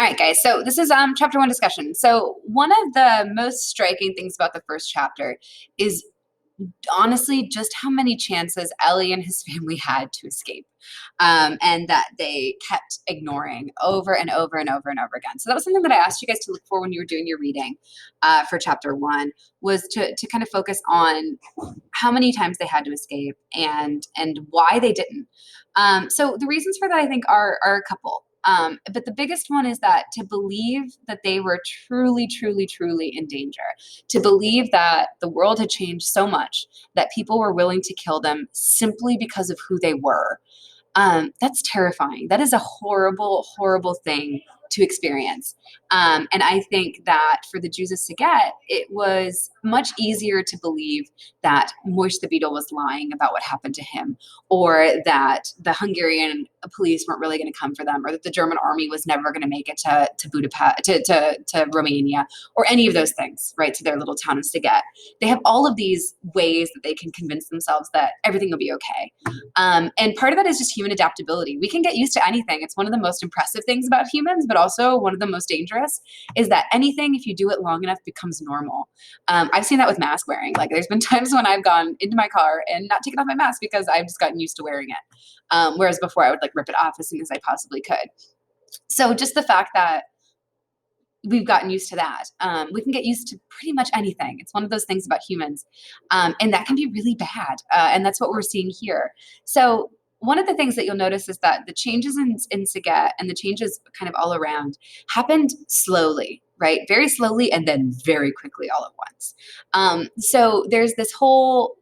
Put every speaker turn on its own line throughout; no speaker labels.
All right, guys. So this is chapter one discussion. So one of the most striking things about the first chapter is honestly just how many chances Ellie and his family had to escape, and that they kept ignoring over and over and over and over again. So that was something that I asked you guys to look for when you were doing your reading for chapter one, was to kind of focus on how many times they had to escape and why they didn't. So the reasons for that, I think, are a couple. But the biggest one is that to believe that they were truly, truly, truly in danger, to believe that the world had changed so much that people were willing to kill them simply because of who they were. That's terrifying. That is a horrible, horrible thing to experience. And I think that for the Jews of Saget, it was much easier to believe that Moish the Beetle was lying about what happened to him, or that the Hungarian police weren't really going to come for them, or that the German army was never going to make it to Budapest, to Romania, or any of those things, right, to their little town of Saget. They have all of these ways that they can convince themselves that everything will be okay. And part of that is just human adaptability. We can get used to anything. It's one of the most impressive things about humans, but also one of the most dangerous, is that anything, if you do it long enough, becomes normal. I've seen that with mask wearing. Like, there's been times when I've gone into my car and not taken off my mask because I've just gotten used to wearing it. Whereas before I would like rip it off as soon as I possibly could. So just the fact that we've gotten used to that. We can get used to pretty much anything. It's one of those things about humans. And that can be really bad. And that's what we're seeing here. So one of the things that you'll notice is that the changes in Saget and the changes kind of all around happened slowly, right? Very slowly and then very quickly all at once. So there's this whole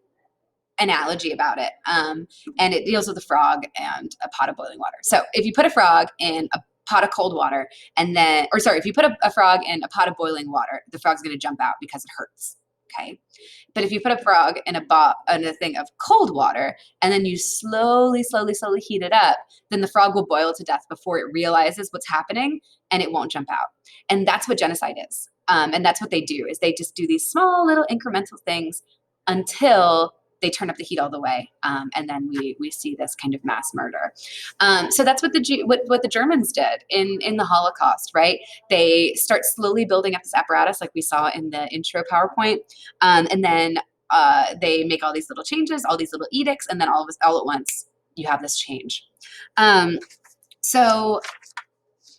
analogy about it. And it deals with a frog and a pot of boiling water. So if you put a frog in a pot of cold water if you put a frog in a pot of boiling water, the frog's going to jump out because it hurts. Okay. But if you put a frog in a thing of cold water and then you slowly, slowly, slowly heat it up, then the frog will boil to death before it realizes what's happening and it won't jump out. And that's what genocide is. And that's what they do, is they just do these small little incremental things until they turn up the heat all the way, and then we see this kind of mass murder. So that's what the Germans did in the Holocaust, right? They start slowly building up this apparatus, like we saw in the intro PowerPoint, and then they make all these little changes, all these little edicts, and then all at once you have this change. So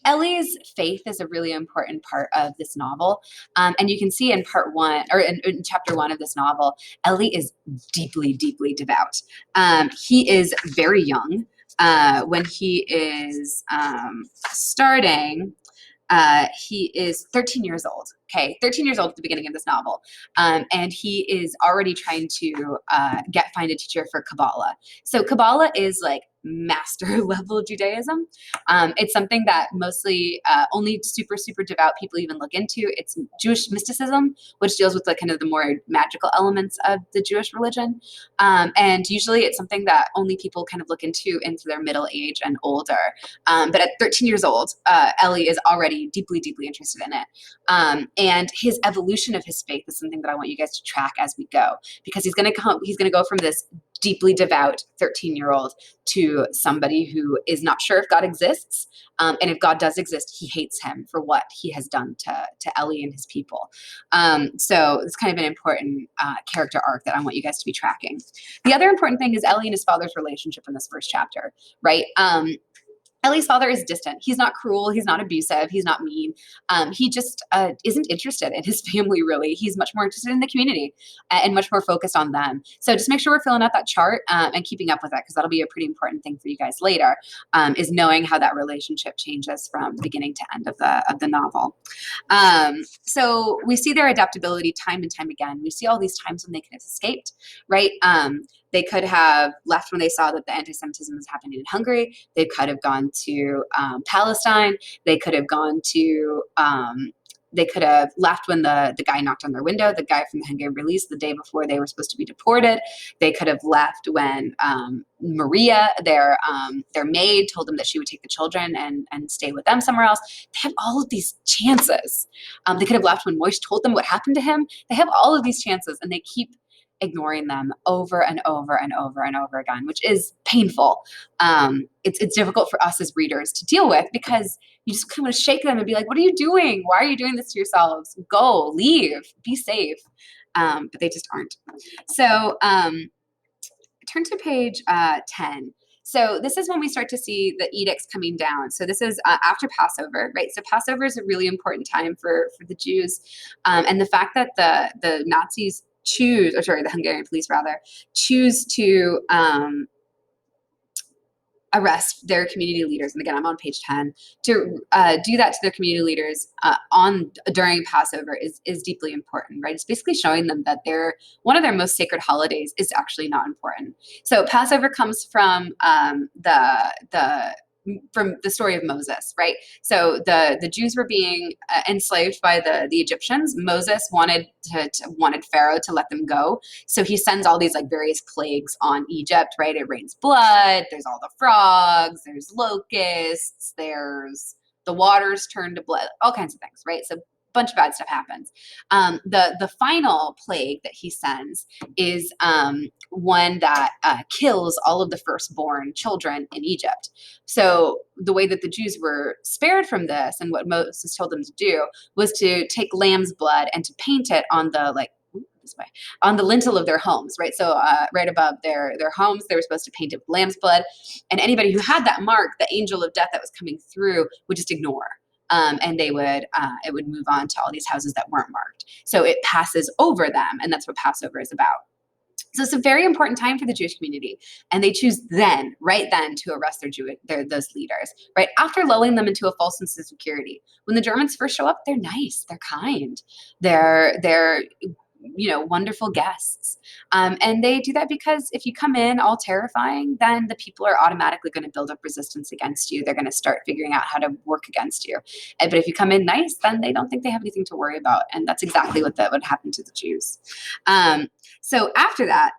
Ellie's faith is a really important part of this novel. And you can see in part one, or in chapter one of this novel, Ellie is deeply, deeply devout. He is very young when he is starting. He is 13 years old. Okay, 13 years old at the beginning of this novel. And he is already trying to find a teacher for Kabbalah. So Kabbalah is like master level Judaism. It's something that mostly only super, super devout people even look into. It's Jewish mysticism, which deals with kind of the more magical elements of the Jewish religion. And usually it's something that only people kind of look into their middle age and older. But at 13 years old, Ellie is already deeply, deeply interested in it. And his evolution of his faith is something that I want you guys to track as we go, because he's going to go from this deeply devout 13-year-old to somebody who is not sure if God exists. And if God does exist, he hates him for what he has done to Ellie and his people. So it's kind of an important character arc that I want you guys to be tracking. The other important thing is Ellie and his father's relationship in this first chapter, right? Ellie's father is distant. He's not cruel. He's not abusive. He's not mean. He just isn't interested in his family, really. He's much more interested in the community and much more focused on them. So just make sure we're filling out that chart and keeping up with it, because that'll be a pretty important thing for you guys later, is knowing how that relationship changes from beginning to end of the novel. So we see their adaptability time and time again. We see all these times when they could have escaped, right? They could have left when they saw that the anti-Semitism was happening in Hungary. They could have gone to Palestine. They could have gone to, they could have left when the guy knocked on their window, the guy from the Hungarian release, the day before they were supposed to be deported. They could have left when Maria, their maid, told them that she would take the children and stay with them somewhere else. They have all of these chances. They could have left when Moish told them what happened to him. They have all of these chances, and they keep ignoring them over and over and over and over again, which is painful. It's difficult for us as readers to deal with because you just kind of want to shake them and be like, what are you doing? Why are you doing this to yourselves? Go, leave, be safe. But they just aren't. So turn to page 10. So this is when we start to see the edicts coming down. So this is after Passover, right? So Passover is a really important time for the Jews. And the fact that the Nazis choose, or sorry, the Hungarian police rather, choose to arrest their community leaders, and again, I'm on page 10, to do that to their community leaders during Passover is deeply important, right? It's basically showing them that one of their most sacred holidays is actually not important. So Passover comes from from the story of Moses, right? So the Jews were being enslaved by the Egyptians. Moses wanted Pharaoh to let them go, so he sends all these like various plagues on Egypt, right? It rains blood. There's all the frogs. There's locusts. There's the waters turn to blood. All kinds of things, right? So bunch of bad stuff happens. The final plague that he sends is one that kills all of the firstborn children in Egypt. So the way that the Jews were spared from this, and what Moses told them to do, was to take lamb's blood and to paint it on this way, on the lintel of their homes, right? So right above their homes, they were supposed to paint it with lamb's blood, and anybody who had that mark, the angel of death that was coming through, would just ignore. And it would move on to all these houses that weren't marked. So it passes over them, and that's what Passover is about. So it's a very important time for the Jewish community, and they choose right then, to arrest those leaders, right after lulling them into a false sense of security. When the Germans first show up, they're nice, they're kind, they're wonderful guests. And they do that because if you come in all terrifying, then the people are automatically going to build up resistance against you. They're going to start figuring out how to work against you. But if you come in nice, then they don't think they have anything to worry about. And that's exactly what happened to the Jews. So after that,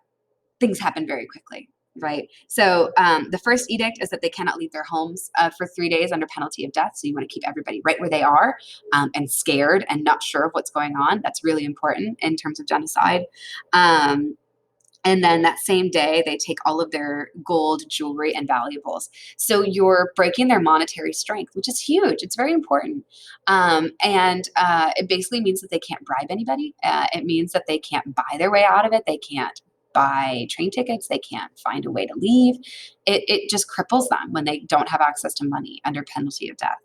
things happen very quickly. Right. So the first edict is that they cannot leave their homes for 3 days under penalty of death. So you want to keep everybody right where they are and scared and not sure of what's going on. That's really important in terms of genocide. And then that same day, they take all of their gold, jewelry, and valuables. So you're breaking their monetary strength, which is huge. It's very important. And it basically means that they can't bribe anybody. It means that they can't buy their way out of it. They can't buy train tickets. They can't find a way to leave. It just cripples them when they don't have access to money under penalty of death.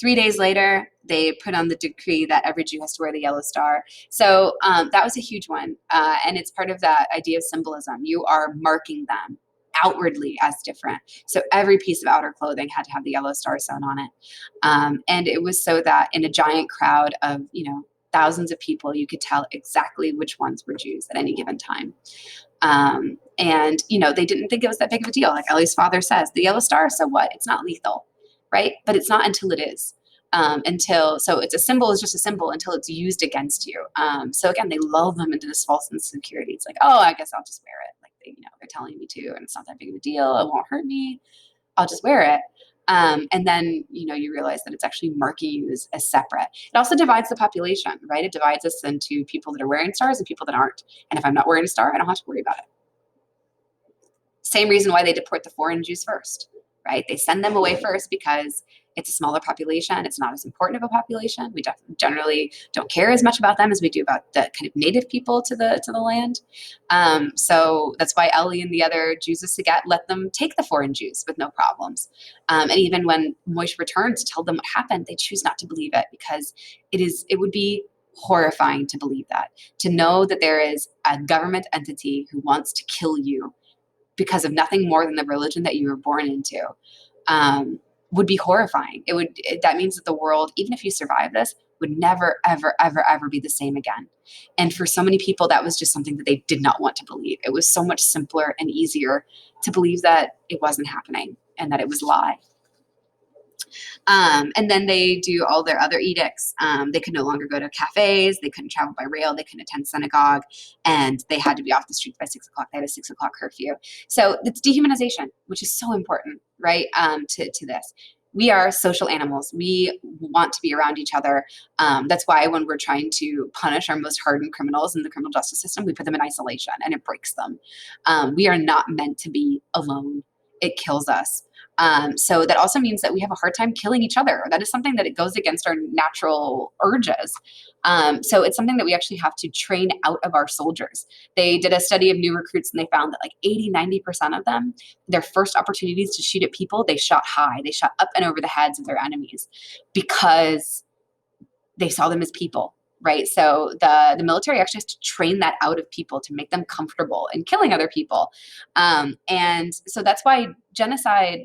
3 days later, they put on the decree that every Jew has to wear the yellow star. So that was a huge one. And it's part of that idea of symbolism. You are marking them outwardly as different. So every piece of outer clothing had to have the yellow star sewn on it. And it was so that in a giant crowd of, thousands of people, you could tell exactly which ones were Jews at any given time. And, they didn't think it was that big of a deal. Like Ellie's father says, the yellow star, so what? It's not lethal, right? But it's not until it is. So it's a symbol is just a symbol until it's used against you. So again, they lull them into this false insecurity. It's like, oh, I guess I'll just wear it. Like they're telling me to, and it's not that big of a deal. It won't hurt me. I'll just wear it. And then, you realize that it's actually marking you as separate. It also divides the population, right? It divides us into people that are wearing stars and people that aren't. And if I'm not wearing a star, I don't have to worry about it. Same reason why they deport the foreign Jews first, right? They send them away first because it's a smaller population. It's not as important of a population. We generally don't care as much about them as we do about the kind of native people to the land. So that's why Ellie and the other Jews of Saget let them take the foreign Jews with no problems. And even when Moshe returned to tell them what happened, they choose not to believe it because it would be horrifying to believe that, to know that there is a government entity who wants to kill you because of nothing more than the religion that you were born into. Would be horrifying. That means that the world, even if you survive this, would never, ever, ever, ever be the same again. And for so many people, that was just something that they did not want to believe. It was so much simpler and easier to believe that it wasn't happening and that it was a lie. And then they do all their other edicts. They could no longer go to cafes. They couldn't travel by rail. They couldn't attend synagogue. And they had to be off the streets by 6 o'clock. They had a 6 o'clock curfew. So it's dehumanization, which is so important, right, to this. We are social animals. We want to be around each other. That's why when we're trying to punish our most hardened criminals in the criminal justice system, we put them in isolation and it breaks them. We are not meant to be alone. It kills us. So that also means that we have a hard time killing each other. That is something that it goes against our natural urges. So it's something that we actually have to train out of our soldiers. They did a study of new recruits and they found that like 80–90% of them, their first opportunities to shoot at people, they shot high. They shot up and over the heads of their enemies because they saw them as people. Right. So the military actually has to train that out of people to make them comfortable in killing other people. And so that's why genocide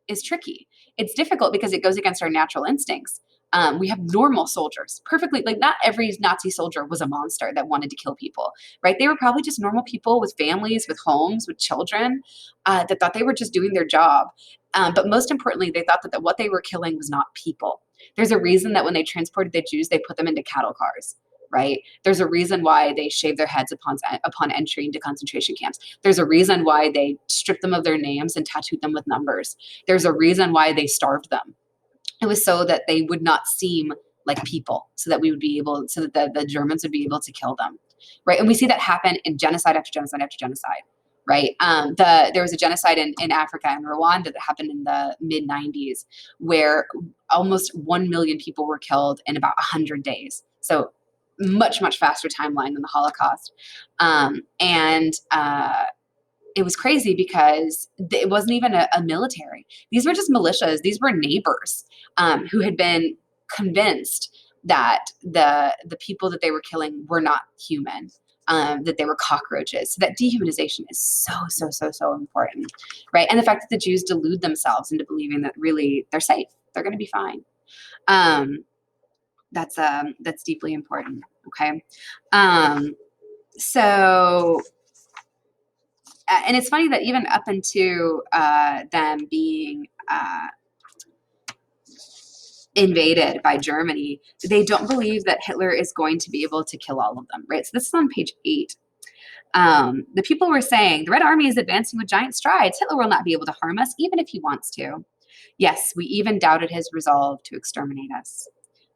is tricky. It's difficult because it goes against our natural instincts. We have normal soldiers, perfectly, like not every Nazi soldier was a monster that wanted to kill people, right? They were probably just normal people with families, with homes, with children that thought they were just doing their job. But most importantly, they thought that what they were killing was not people. There's a reason that when they transported the Jews, they put them into cattle cars, right? There's a reason why they shaved their heads upon entry into concentration camps. There's a reason why they stripped them of their names and tattooed them with numbers. There's a reason why they starved them. It was so that they would not seem like people, so that we would be able, so that the Germans would be able to kill them, right? And we see that happen in genocide after genocide after genocide, right? There was a genocide in Africa, in Rwanda, that happened in the mid-90s, where almost 1 million people were killed in about 100 days. So much, much faster timeline than the Holocaust. It was crazy because it wasn't even a military. These were just militias. These were neighbors who had been convinced that the people that they were killing were not human, that they were cockroaches. So that dehumanization is so important, right? And the fact that the Jews delude themselves into believing that really they're safe, they're going to be fine. That's deeply important. Okay, so. And it's funny that even up into them being invaded by Germany, they don't believe that Hitler is going to be able to kill all of them, right? So this is on page 8. The people were saying, the Red Army is advancing with giant strides. Hitler will not be able to harm us, even if he wants to. Yes, we even doubted his resolve to exterminate us.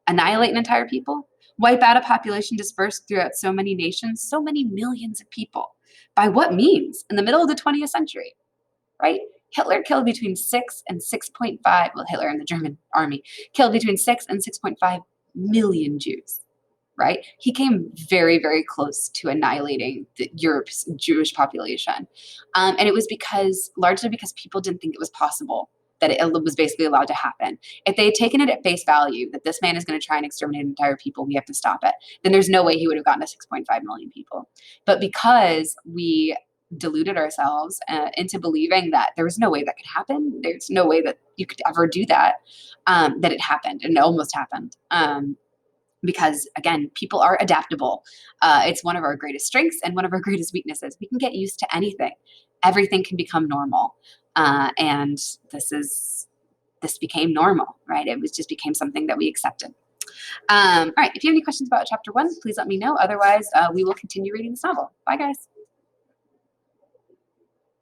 Annihilate an entire people? Wipe out a population dispersed throughout so many nations, so many millions of people. By what means? In the middle of the 20th century, right? Hitler killed between 6 and 6.5, well, Hitler and the German army killed between 6 and 6.5 million Jews, right? He came very, very close to annihilating Europe's Jewish population. And it was largely because people didn't think it was possible that it was basically allowed to happen. If they had taken it at face value that this man is going to try and exterminate an entire people, we have to stop it, then there's no way he would have gotten to 6.5 million people. But because we deluded ourselves into believing that there was no way that could happen, there's no way that you could ever do that, that it happened, and it almost happened. Because again, people are adaptable. It's one of our greatest strengths and one of our greatest weaknesses. We can get used to anything. Everything can become normal. And this became normal, right? It just became something that we accepted. All right, if you have any questions about chapter 1, please let me know. Otherwise, we will continue reading this novel. Bye, guys.